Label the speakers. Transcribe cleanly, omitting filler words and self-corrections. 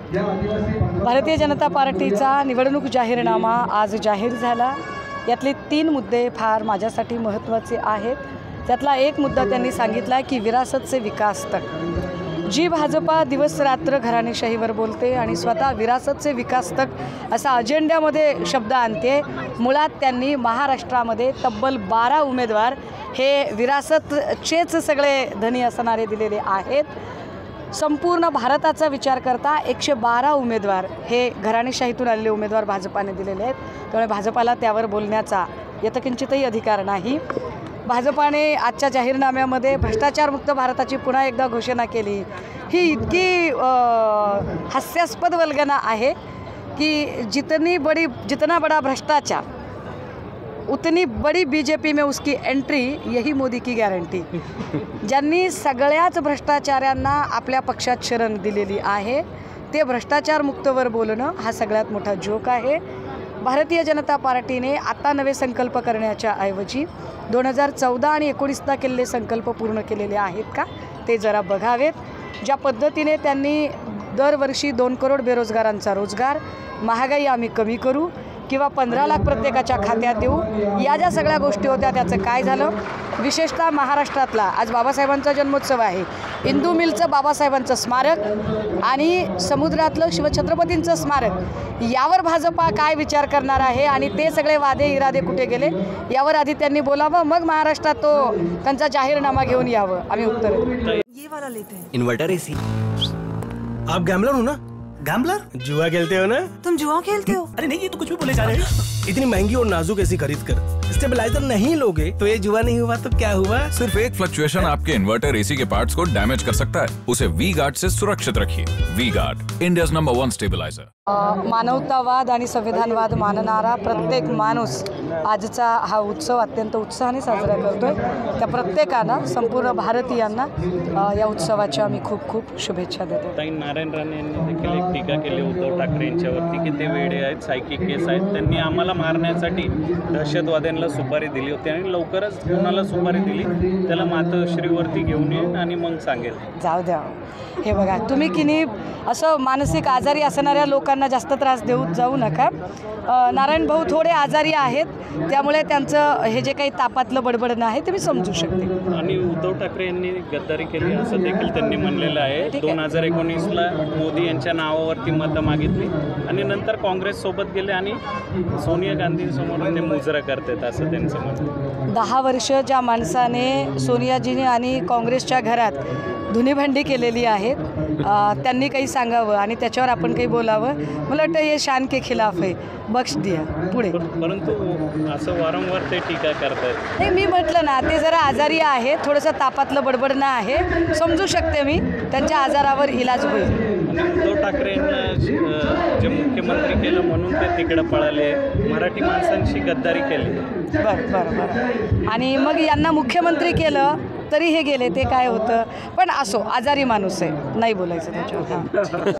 Speaker 1: भारतीय जनता पार्टीचा निवडणूक जाहीरनामा आज जाहीर झाला। यातले 3 मुद्दे फार माझ्यासाठी महत्त्वाचे आहेत। त्यातला एक मुद्दा त्यांनी सांगितला की विरासत से विकास तक। जी भाजपा दिवस रात्र घराणेशाहीवर बोलते आणि स्वतः विरासत से विकास तक असा अजेंड्यामध्ये शब्द आणते, मुळात त्यांनी महाराष्ट्रामध्ये तब्बल 12 उमेदवार हे विरासतचेच सगळे धनी असणारे दिलेले आहेत। संपूर्ण भारताचा विचार करता 112 उमेदवार हे घराणेशाहीतून आलेले उमेदवार भाजपाने दिलेले आहेत। त्यामुळे भाजपाला त्यावर बोलण्याचा यत्किंचितही अधिकार नाही। भाजपाने आजच्या जाहीरनाम्यामध्ये भ्रष्टाचारमुक्त भारताची पुन्हा एकदा घोषणा केली। ही इतकी हास्यास्पद वल्गना आहे की जितना बड़ा भ्रष्टाचार उतनी बड़ी बीजेपी में उसकी एंट्री, यही मोदी की गॅरंटी। ज्यांनी सगळ्याच भ्रष्टाचाऱ्यांना आपल्या पक्षात शरण दिलेली आहे ते भ्रष्टाचारमुक्तवर बोलणं हा सगळ्यात मोठा जोक आहे। भारतीय जनता पार्टीने आता नवे संकल्प करण्याच्या ऐवजी 2014 आणि 19ला केलेले संकल्प पूर्ण केलेले आहेत का ते जरा बघावेत। ज्या पद्धतीने त्यांनी दरवर्षी 2 करोड बेरोजगारांचा रोजगार, महागाई आम्ही कमी करू किंवा 15 लाख प्रत्येकाच्या खात्यात देऊ, या ज्या सगळ्या गोष्टी होत्या त्याचं काय झालं। विशेषतः महाराष्ट्रातला आज बाबासाहेबांचा जन्मोत्सव आहे, इंदू मिलचं बाबासाहेबांचं स्मारक आणि समुद्रातलं शिवछत्रपतींचं स्मारक, यावर भाजपा काय विचार करणार आहे आणि ते सगळे वादे इरादे कुठे गेले यावर आधी त्यांनी बोलावं, मग महाराष्ट्रात तो त्यांचा जाहीरनामा घेऊन यावं। आम्ही उत्तर
Speaker 2: ये वाला लेते हैं।
Speaker 3: Inverter AC.
Speaker 4: आप गैम्बलर हो ना?
Speaker 3: गैम्बलर?
Speaker 4: जुआ खेलते हो ना?
Speaker 2: तुम जुआ खेलते हो?
Speaker 3: अरे नहीं, ये तो कुछ भी बोले जा रहे हैं।
Speaker 4: इतनी महंगी और नाजुक एसी खरीद कर स्टेबलाइजर नहीं लोगे तो ये जुआ नहीं हुआ तो क्या हुआ?
Speaker 5: सिर्फ एक फ्लक्चुएशन आपके इन्वर्टर एसी के पार्ट्स को डैमेज कर सकता है। उसे वी गार्ड से सुरक्षित रखिए। V Guard, India's number 1 stabiliser.
Speaker 1: मानवतावाद आणि संविधानवाद मानणारा प्रत्येक माणूस आजचा हा उत्सव अत्यंत उत्साहाने साजरा करतोय। त्या प्रत्येकांना, संपूर्ण भारतीयांना या उत्सवाच्या आम्ही खूप खूप शुभेच्छा देतो।
Speaker 6: ताई नारायण राणे यांनी देखील एक टीका केली उद्धव ठाकरे यांच्यावरती की ते वेडे आहेत, सायकिक केस आहेत, त्यांनी आम्हाला मारण्यासाठी दहशतवाद्यांना सुपारी दिली होती आणि लवकरच कोणाला सुपारी दिली त्याला मातोश्रीवरती घेऊन येईन आणि मग सांगेल।
Speaker 1: जाऊ द्या, हे बघा तुम्ही किनी असं मानसिक आजारी असणाऱ्या लोकांना जास्त त्रास देऊ जाऊ नका। नारायण भाऊ थोडे आजारी आहेत, त्यामुळे त्यांचं हे जे काही तापातलं बडबडणं आहे ते मी समजू शकते।
Speaker 6: आणि उद्धव ठाकरे यांनी गद्दारी केली असं देखील त्यांनी म्हणलेलं आहे। 2019ला मोदी यांच्या नावावरती मतं मागितली आणि नंतर काँग्रेस सोबत गेले आणि सोनिया गांधींसमोर ते मुजरा करतात असं त्यांचं म्हणणं।
Speaker 1: 10 वर्ष ज्या माणसाने सोनियाजीने आणि काँग्रेसच्या घरात धुनीभांडी केलेली आहेत त्यांनी काही सांगावं आणि त्याच्यावर आपण काही बोलावं, मला वाटतं हे शान के खिलाफ आहे। बख्श दिया पुढे।
Speaker 6: परंतु असं वारंवार ते टीका करतात।
Speaker 1: नाही, मी म्हटलं ना ते जरा आजारी आहे, थोडंसं तापातलं बडबडणं आहे, समजू शकते मी, त्यांच्या आजारावर इलाज होईल।
Speaker 6: आणि उद्धव ठाकरे यांना जे मुख्यमंत्री केलं म्हणून ते तिकडे पळाले, मराठी माणसांशी गद्दारी केली।
Speaker 1: बरं बरं बरं, आणि मग यांना मुख्यमंत्री केलं तरी हे गेले, ते काय होतं? पण असो, आजारी माणूस आहे, नाही बोलायचं त्याच्यावर।